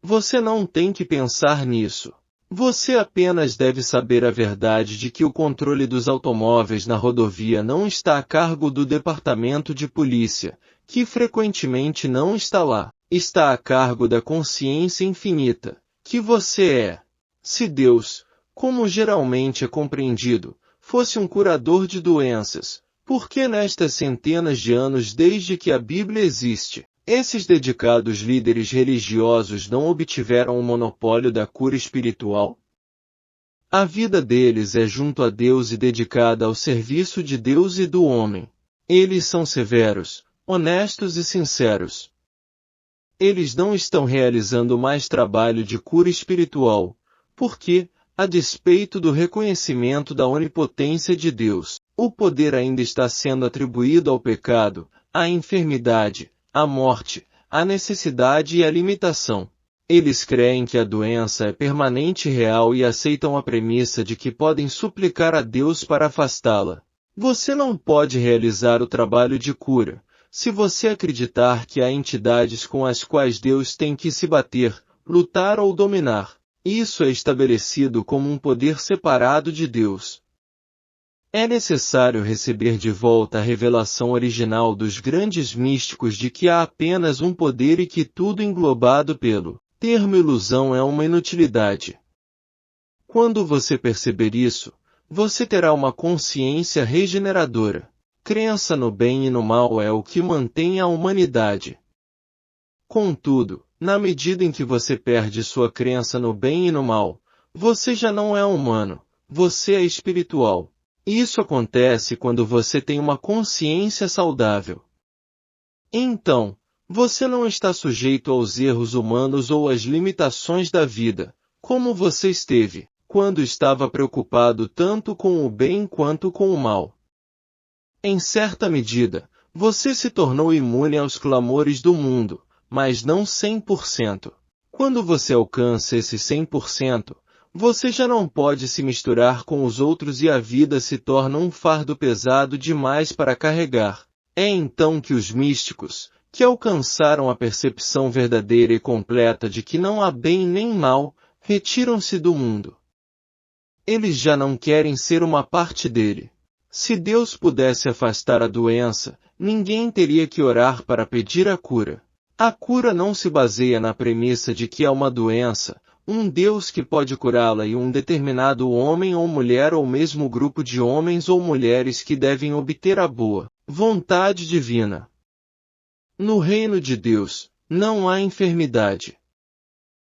Você não tem que pensar nisso. Você apenas deve saber a verdade de que o controle dos automóveis na rodovia não está a cargo do departamento de polícia, que frequentemente não está lá. Está a cargo da consciência infinita, que você é. Se Deus, como geralmente é compreendido, fosse um curador de doenças, por que nestas centenas de anos desde que a Bíblia existe, esses dedicados líderes religiosos não obtiveram o monopólio da cura espiritual? A vida deles é junto a Deus e dedicada ao serviço de Deus e do homem. Eles são severos, honestos e sinceros. Eles não estão realizando mais trabalho de cura espiritual, porque, a despeito do reconhecimento da onipotência de Deus, o poder ainda está sendo atribuído ao pecado, à enfermidade, à morte, à necessidade e à limitação. Eles creem que a doença é permanente e real e aceitam a premissa de que podem suplicar a Deus para afastá-la. Você não pode realizar o trabalho de cura, se você acreditar que há entidades com as quais Deus tem que se bater, lutar ou dominar. Isso é estabelecido como um poder separado de Deus. É necessário receber de volta a revelação original dos grandes místicos de que há apenas um poder e que tudo englobado pelo termo ilusão é uma inutilidade. Quando você perceber isso, você terá uma consciência regeneradora. Crença no bem e no mal é o que mantém a humanidade. Contudo, na medida em que você perde sua crença no bem e no mal, você já não é humano, você é espiritual. Isso acontece quando você tem uma consciência saudável. Então, você não está sujeito aos erros humanos ou às limitações da vida, como você esteve quando estava preocupado tanto com o bem quanto com o mal. Em certa medida, você se tornou imune aos clamores do mundo, mas não 100%. Quando você alcança esse 100%, você já não pode se misturar com os outros e a vida se torna um fardo pesado demais para carregar. É então que os místicos, que alcançaram a percepção verdadeira e completa de que não há bem nem mal, retiram-se do mundo. Eles já não querem ser uma parte dele. Se Deus pudesse afastar a doença, ninguém teria que orar para pedir a cura. A cura não se baseia na premissa de que há uma doença, um Deus que pode curá-la e um determinado homem ou mulher ou mesmo grupo de homens ou mulheres que devem obter a boa vontade divina. No reino de Deus, não há enfermidade.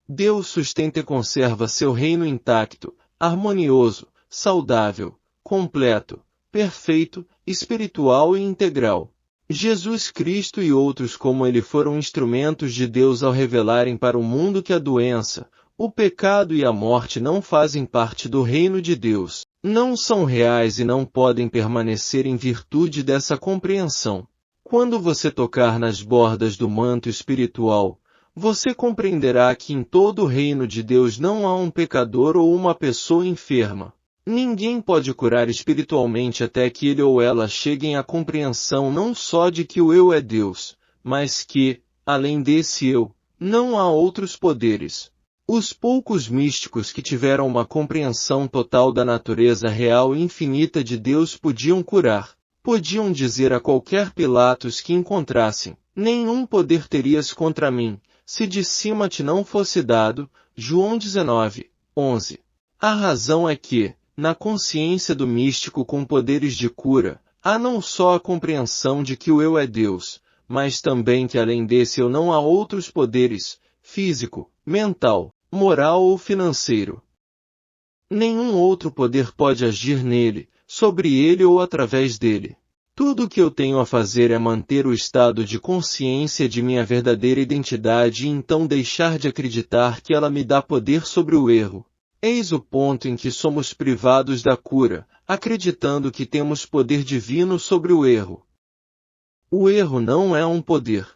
Deus sustenta e conserva seu reino intacto, harmonioso, saudável, completo, perfeito, espiritual e integral. Jesus Cristo e outros como ele foram instrumentos de Deus ao revelarem para o mundo que a doença, o pecado e a morte não fazem parte do reino de Deus, não são reais e não podem permanecer em virtude dessa compreensão. Quando você tocar nas bordas do manto espiritual, você compreenderá que em todo o reino de Deus não há um pecador ou uma pessoa enferma. Ninguém pode curar espiritualmente até que ele ou ela cheguem à compreensão não só de que o eu é Deus, mas que, além desse eu, não há outros poderes. Os poucos místicos que tiveram uma compreensão total da natureza real e infinita de Deus podiam curar. Podiam dizer a qualquer Pilatos que encontrassem: nenhum poder terias contra mim, se de cima te não fosse dado. João 19:11. A razão é que, na consciência do místico com poderes de cura, há não só a compreensão de que o eu é Deus, mas também que além desse eu não há outros poderes, físico, mental, moral ou financeiro. Nenhum outro poder pode agir nele, sobre ele ou através dele. Tudo o que eu tenho a fazer é manter o estado de consciência de minha verdadeira identidade e então deixar de acreditar que ela me dá poder sobre o erro. Eis o ponto em que somos privados da cura, acreditando que temos poder divino sobre o erro. O erro não é um poder.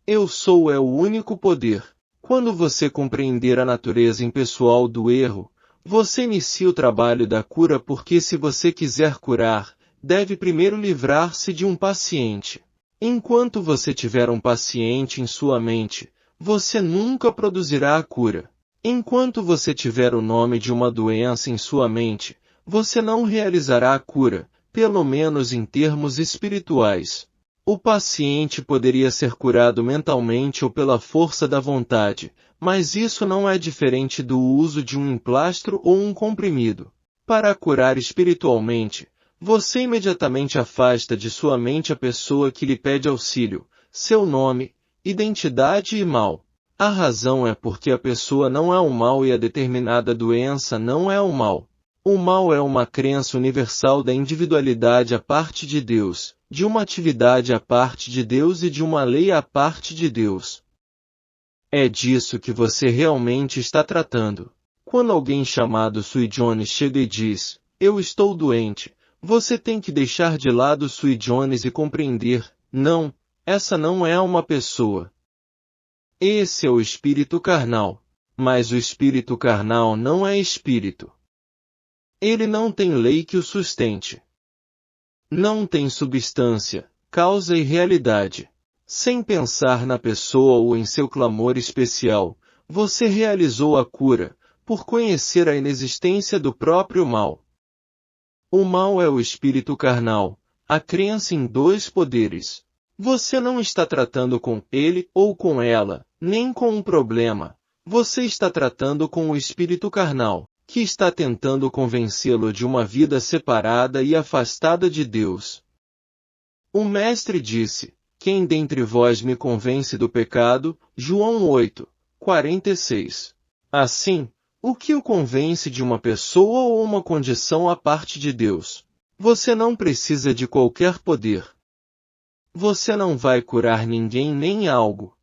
Eu sou é o único poder. Quando você compreender a natureza impessoal do erro, você inicia o trabalho da cura porque se você quiser curar, deve primeiro livrar-se de um paciente. Enquanto você tiver um paciente em sua mente, você nunca produzirá a cura. Enquanto você tiver o nome de uma doença em sua mente, você não realizará a cura, pelo menos em termos espirituais. O paciente poderia ser curado mentalmente ou pela força da vontade, mas isso não é diferente do uso de um emplastro ou um comprimido. Para curar espiritualmente, você imediatamente afasta de sua mente a pessoa que lhe pede auxílio, seu nome, identidade e mal. A razão é porque a pessoa não é o mal e a determinada doença não é o mal. O mal é uma crença universal da individualidade à parte de Deus, de uma atividade à parte de Deus e de uma lei à parte de Deus. É disso que você realmente está tratando. Quando alguém chamado Sui Jones chega e diz: eu estou doente, você tem que deixar de lado Sui Jones e compreender: não, essa não é uma pessoa. Esse é o espírito carnal. Mas o espírito carnal não é espírito. Ele não tem lei que o sustente. Não tem substância, causa e realidade. Sem pensar na pessoa ou em seu clamor especial, você realizou a cura, por conhecer a inexistência do próprio mal. O mal é o espírito carnal, a crença em dois poderes. Você não está tratando com ele ou com ela, nem com um problema. Você está tratando com o espírito carnal, que está tentando convencê-lo de uma vida separada e afastada de Deus. O Mestre disse: quem dentre vós me convence do pecado? João 8:46. Assim, o que o convence de uma pessoa ou uma condição à parte de Deus? Você não precisa de qualquer poder. Você não vai curar ninguém nem algo.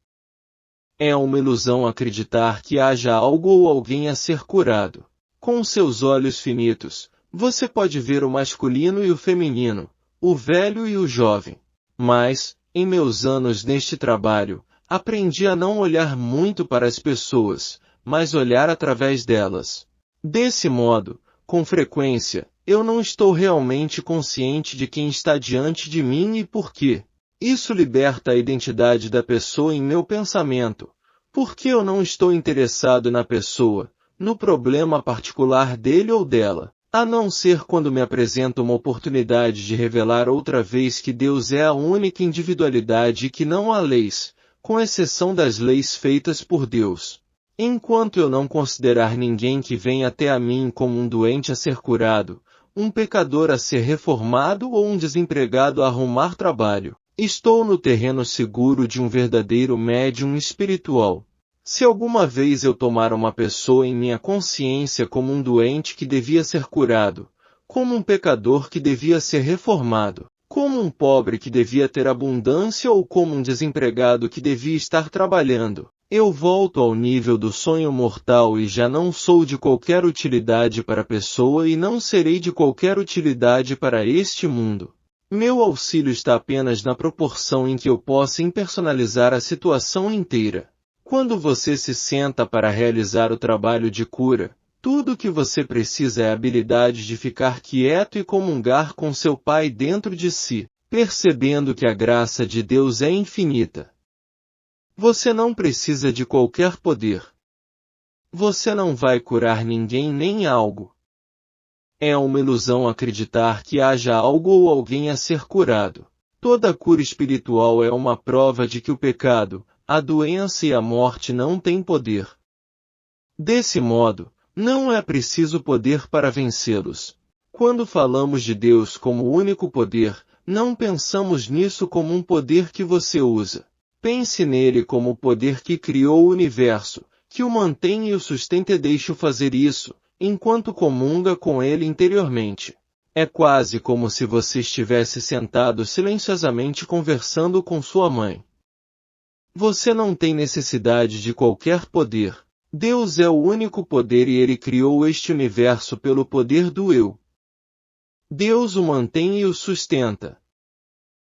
É uma ilusão acreditar que haja algo ou alguém a ser curado. Com seus olhos finitos, você pode ver o masculino e o feminino, o velho e o jovem. Mas, em meus anos neste trabalho, aprendi a não olhar muito para as pessoas, mas olhar através delas. Desse modo, com frequência, eu não estou realmente consciente de quem está diante de mim e por quê. Isso liberta a identidade da pessoa em meu pensamento. Porque eu não estou interessado na pessoa, no problema particular dele ou dela, a não ser quando me apresenta uma oportunidade de revelar outra vez que Deus é a única individualidade e que não há leis, com exceção das leis feitas por Deus. Enquanto eu não considerar ninguém que vem até a mim como um doente a ser curado, um pecador a ser reformado ou um desempregado a arrumar trabalho, estou no terreno seguro de um verdadeiro médium espiritual. Se alguma vez eu tomar uma pessoa em minha consciência como um doente que devia ser curado, como um pecador que devia ser reformado, como um pobre que devia ter abundância ou como um desempregado que devia estar trabalhando, eu volto ao nível do sonho mortal e já não sou de qualquer utilidade para a pessoa e não serei de qualquer utilidade para este mundo. Meu auxílio está apenas na proporção em que eu possa impersonalizar a situação inteira. Quando você se senta para realizar o trabalho de cura, tudo o que você precisa é a habilidade de ficar quieto e comungar com seu Pai dentro de si, percebendo que a graça de Deus é infinita. Você não precisa de qualquer poder. Você não vai curar ninguém nem algo. É uma ilusão acreditar que haja algo ou alguém a ser curado. Toda cura espiritual é uma prova de que o pecado, a doença e a morte não têm poder. Desse modo, não é preciso poder para vencê-los. Quando falamos de Deus como único poder, não pensamos nisso como um poder que você usa. Pense nele como o poder que criou o universo, que o mantém e o sustenta e deixa-o fazer isso, enquanto comunga com ele interiormente. É quase como se você estivesse sentado silenciosamente conversando com sua mãe. Você não tem necessidade de qualquer poder. Deus é o único poder e Ele criou este universo pelo poder do Eu. Deus o mantém e o sustenta.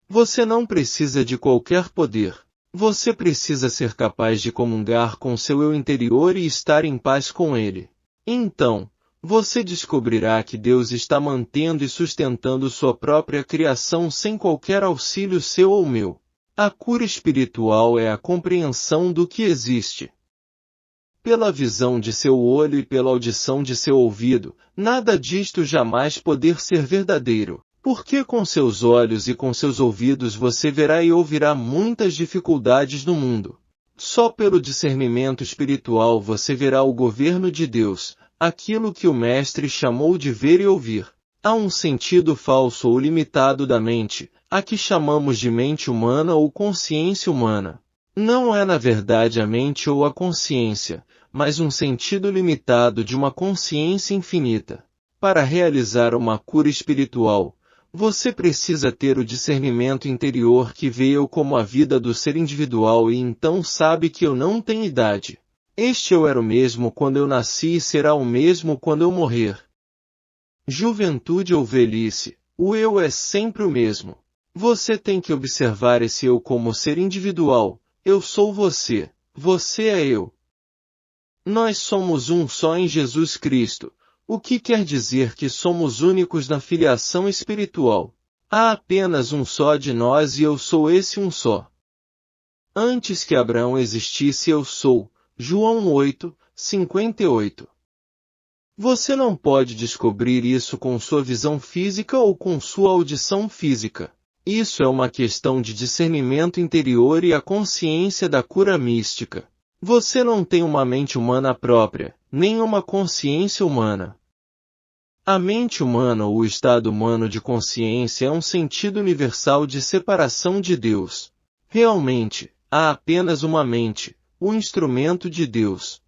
Você não precisa de qualquer poder. Você precisa ser capaz de comungar com seu eu interior e estar em paz com ele. Então, você descobrirá que Deus está mantendo e sustentando sua própria criação sem qualquer auxílio seu ou meu. A cura espiritual é a compreensão do que existe. Pela visão de seu olho e pela audição de seu ouvido, nada disto jamais poder ser verdadeiro. Porque com seus olhos e com seus ouvidos você verá e ouvirá muitas dificuldades no mundo. Só pelo discernimento espiritual você verá o governo de Deus, aquilo que o Mestre chamou de ver e ouvir. Há um sentido falso ou limitado da mente, a que chamamos de mente humana ou consciência humana. Não é na verdade a mente ou a consciência, mas um sentido limitado de uma consciência infinita. Para realizar uma cura espiritual, você precisa ter o discernimento interior que vê eu como a vida do ser individual e então sabe que eu não tenho idade. Este eu era o mesmo quando eu nasci e será o mesmo quando eu morrer. Juventude ou velhice, o eu é sempre o mesmo. Você tem que observar esse eu como ser individual. Eu sou você, você é eu. Nós somos um só em Jesus Cristo. O que quer dizer que somos únicos na filiação espiritual. Há apenas um só de nós e eu sou esse um só. Antes que Abraão existisse eu sou. João 8, 58. Você não pode descobrir isso com sua visão física ou com sua audição física. Isso é uma questão de discernimento interior e a consciência da cura mística. Você não tem uma mente humana própria, nem uma consciência humana. A mente humana ou o estado humano de consciência é um sentido universal de separação de Deus. Realmente, há apenas uma mente, o instrumento de Deus.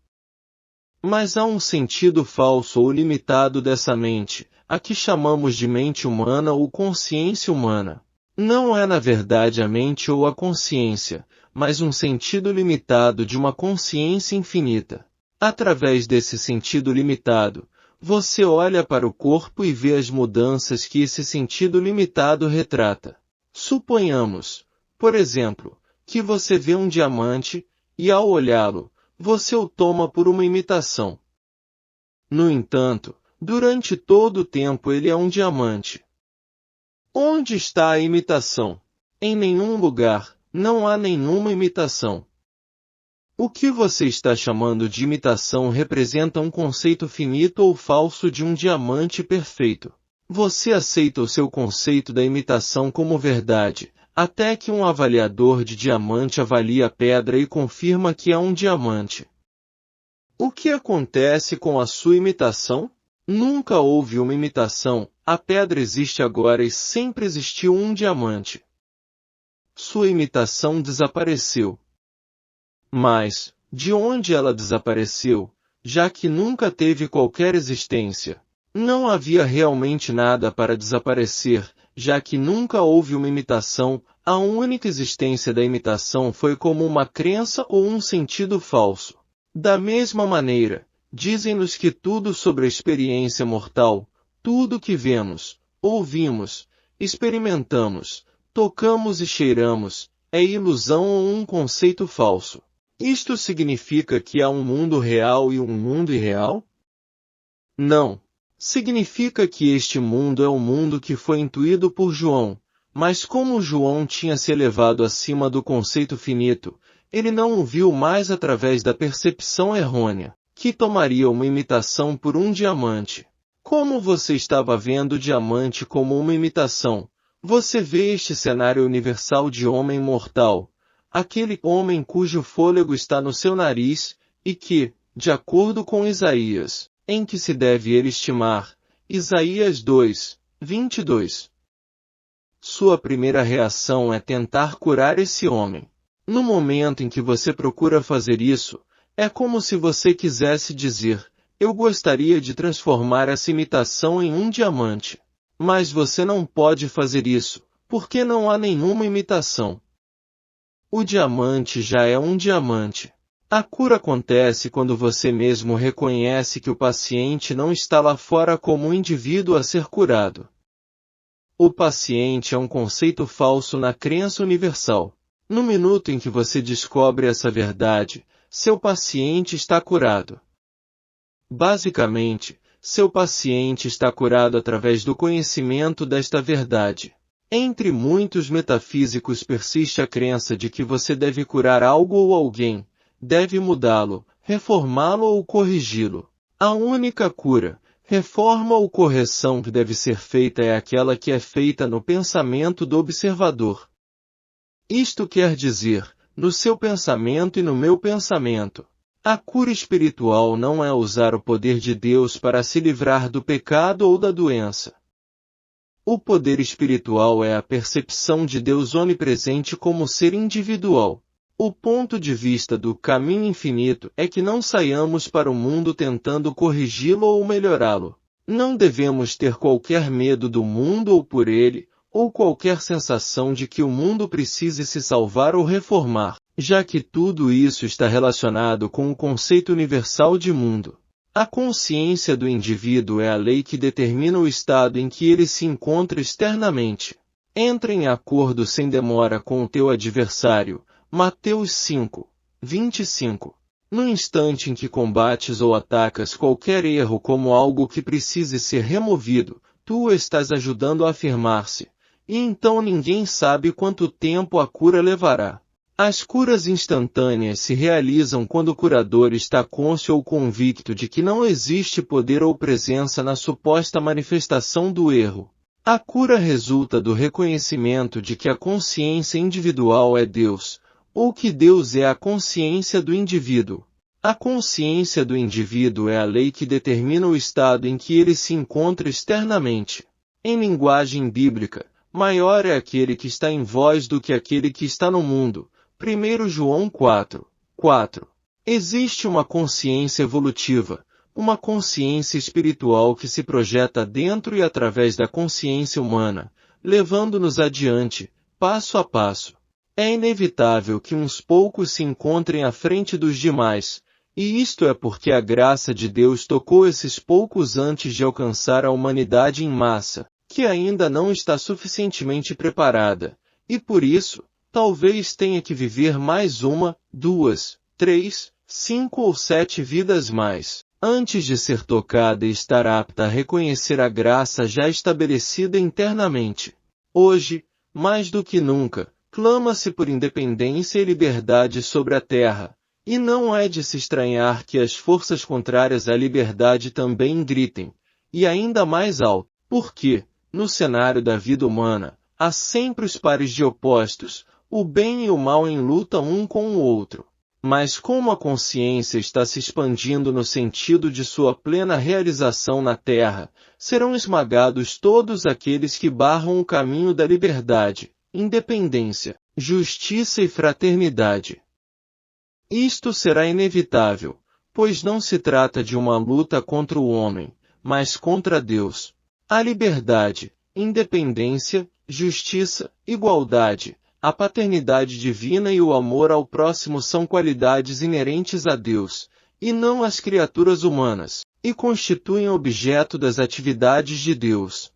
Mas há um sentido falso ou limitado dessa mente, a que chamamos de mente humana ou consciência humana. Não é na verdade a mente ou a consciência, mas um sentido limitado de uma consciência infinita. Através desse sentido limitado, você olha para o corpo e vê as mudanças que esse sentido limitado retrata. Suponhamos, por exemplo, que você vê um diamante, e ao olhá-lo, você o toma por uma imitação. No entanto, durante todo o tempo ele é um diamante. Onde está a imitação? Em nenhum lugar, não há nenhuma imitação. O que você está chamando de imitação representa um conceito finito ou falso de um diamante perfeito. Você aceita o seu conceito da imitação como verdade, até que um avaliador de diamante avalia a pedra e confirma que é um diamante. O que acontece com a sua imitação? Nunca houve uma imitação, a pedra existe agora e sempre existiu um diamante. Sua imitação desapareceu. Mas, de onde ela desapareceu, já que nunca teve qualquer existência? Não havia realmente nada para desaparecer, já que nunca houve uma imitação, a única existência da imitação foi como uma crença ou um sentido falso. Da mesma maneira, dizem-nos que tudo sobre a experiência mortal, tudo que vemos, ouvimos, experimentamos, tocamos e cheiramos, é ilusão ou um conceito falso. Isto significa que há um mundo real e um mundo irreal? Não. Significa que este mundo é o mundo que foi intuído por João, mas como João tinha se elevado acima do conceito finito, ele não o viu mais através da percepção errônea, que tomaria uma imitação por um diamante. Como você estava vendo o diamante como uma imitação, você vê este cenário universal de homem mortal, aquele homem cujo fôlego está no seu nariz, e que, de acordo com Isaías, em que se deve ele estimar, Isaías 2, 22. Sua primeira reação é tentar curar esse homem. No momento em que você procura fazer isso, é como se você quisesse dizer, eu gostaria de transformar essa imitação em um diamante. Mas você não pode fazer isso, porque não há nenhuma imitação. O diamante já é um diamante. A cura acontece quando você mesmo reconhece que o paciente não está lá fora como um indivíduo a ser curado. O paciente é um conceito falso na crença universal. No minuto em que você descobre essa verdade, seu paciente está curado. Basicamente, seu paciente está curado através do conhecimento desta verdade. Entre muitos metafísicos persiste a crença de que você deve curar algo ou alguém, deve mudá-lo, reformá-lo ou corrigi-lo. A única cura, reforma ou correção que deve ser feita é aquela que é feita no pensamento do observador. Isto quer dizer, no seu pensamento e no meu pensamento. A cura espiritual não é usar o poder de Deus para se livrar do pecado ou da doença. O poder espiritual é a percepção de Deus onipresente como ser individual. O ponto de vista do caminho infinito é que não saiamos para o mundo tentando corrigi-lo ou melhorá-lo. Não devemos ter qualquer medo do mundo ou por ele, ou qualquer sensação de que o mundo precise se salvar ou reformar, já que tudo isso está relacionado com o conceito universal de mundo. A consciência do indivíduo é a lei que determina o estado em que ele se encontra externamente. Entra em acordo sem demora com o teu adversário. Mateus 5, 25. No instante em que combates ou atacas qualquer erro como algo que precise ser removido, tu o estás ajudando a afirmar-se. E então ninguém sabe quanto tempo a cura levará. As curas instantâneas se realizam quando o curador está cônscio ou convicto de que não existe poder ou presença na suposta manifestação do erro. A cura resulta do reconhecimento de que a consciência individual é Deus, ou que Deus é a consciência do indivíduo. A consciência do indivíduo é a lei que determina o estado em que ele se encontra externamente. Em linguagem bíblica, maior é aquele que está em vós do que aquele que está no mundo. 1 João 4, 4. Existe uma consciência evolutiva, uma consciência espiritual que se projeta dentro e através da consciência humana, levando-nos adiante, passo a passo. É inevitável que uns poucos se encontrem à frente dos demais, E isto é porque a graça de Deus tocou esses poucos antes de alcançar a humanidade em massa, que ainda não está suficientemente preparada, e por isso, talvez tenha que viver mais 1, 2, 3, 5 ou 7 vidas mais, antes de ser tocada e estar apta a reconhecer a graça já estabelecida internamente. Hoje, mais do que nunca, clama-se por independência e liberdade sobre a terra, e não é de se estranhar que as forças contrárias à liberdade também gritem, e ainda mais alto, porque, no cenário da vida humana, há sempre os pares de opostos, o bem e o mal em luta um com o outro. Mas como a consciência está se expandindo no sentido de sua plena realização na Terra, serão esmagados todos aqueles que barram o caminho da liberdade, independência, justiça e fraternidade. Isto será inevitável, pois não se trata de uma luta contra o homem, mas contra Deus. A liberdade, independência, justiça, igualdade, a paternidade divina e o amor ao próximo são qualidades inerentes a Deus, e não às criaturas humanas, e constituem objeto das atividades de Deus.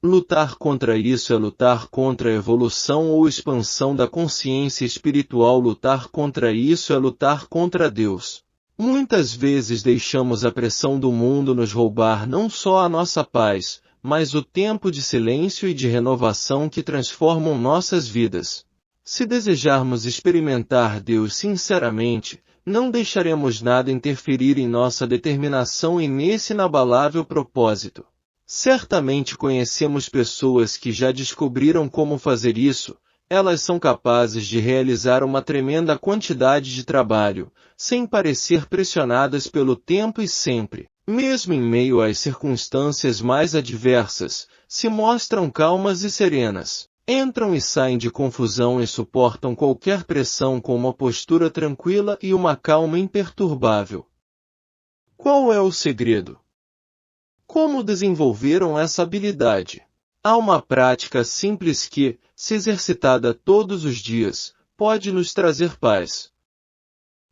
Lutar contra isso é lutar contra a evolução ou expansão da consciência espiritual. Lutar contra isso é lutar contra Deus. Muitas vezes deixamos a pressão do mundo nos roubar não só a nossa paz, mas o tempo de silêncio e de renovação que transformam nossas vidas. Se desejarmos experimentar Deus sinceramente, não deixaremos nada interferir em nossa determinação e nesse inabalável propósito. Certamente conhecemos pessoas que já descobriram como fazer isso. Elas são capazes de realizar uma tremenda quantidade de trabalho, sem parecer pressionadas pelo tempo e sempre, mesmo em meio às circunstâncias mais adversas, se mostram calmas e serenas. Entram e saem de confusão e suportam qualquer pressão com uma postura tranquila e uma calma imperturbável. Qual é o segredo? Como desenvolveram essa habilidade? Há uma prática simples que, se exercitada todos os dias, pode nos trazer paz.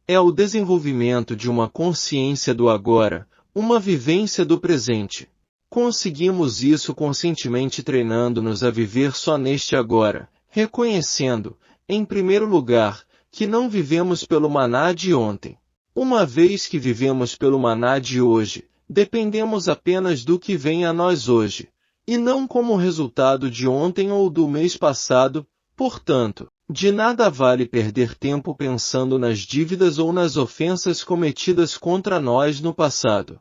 É o desenvolvimento de uma consciência do agora, uma vivência do presente. Conseguimos isso conscientemente treinando-nos a viver só neste agora, reconhecendo, em primeiro lugar, que não vivemos pelo maná de ontem. Uma vez que vivemos pelo maná de hoje, dependemos apenas do que vem a nós hoje, e não como resultado de ontem ou do mês passado. Portanto, de nada vale perder tempo pensando nas dívidas ou nas ofensas cometidas contra nós no passado.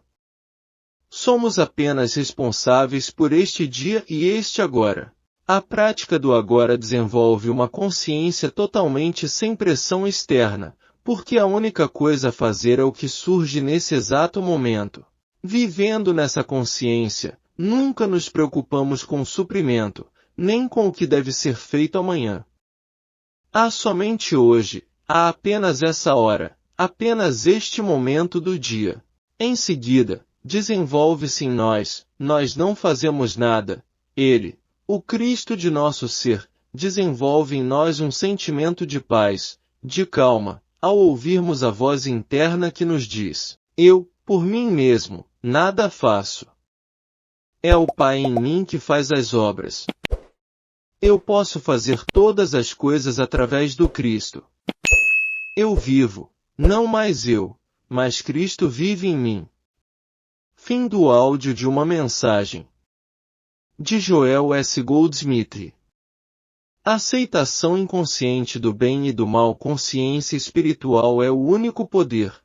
Somos apenas responsáveis por este dia e este agora. A prática do agora desenvolve uma consciência totalmente sem pressão externa, porque a única coisa a fazer é o que surge nesse exato momento. Vivendo nessa consciência, nunca nos preocupamos com o suprimento, nem com o que deve ser feito amanhã. Há somente hoje, há apenas essa hora, apenas este momento do dia. Em seguida, desenvolve-se em nós não fazemos nada. Ele, o Cristo de nosso ser, desenvolve em nós um sentimento de paz, de calma, ao ouvirmos a voz interna que nos diz: eu, por mim mesmo, nada faço. É o Pai em mim que faz as obras. Eu posso fazer todas as coisas através do Cristo. Eu vivo, não mais eu, mas Cristo vive em mim. Fim do áudio de uma mensagem de Joel S. Goldsmith. Aceitação inconsciente do bem e do mal. Consciência espiritual é o único poder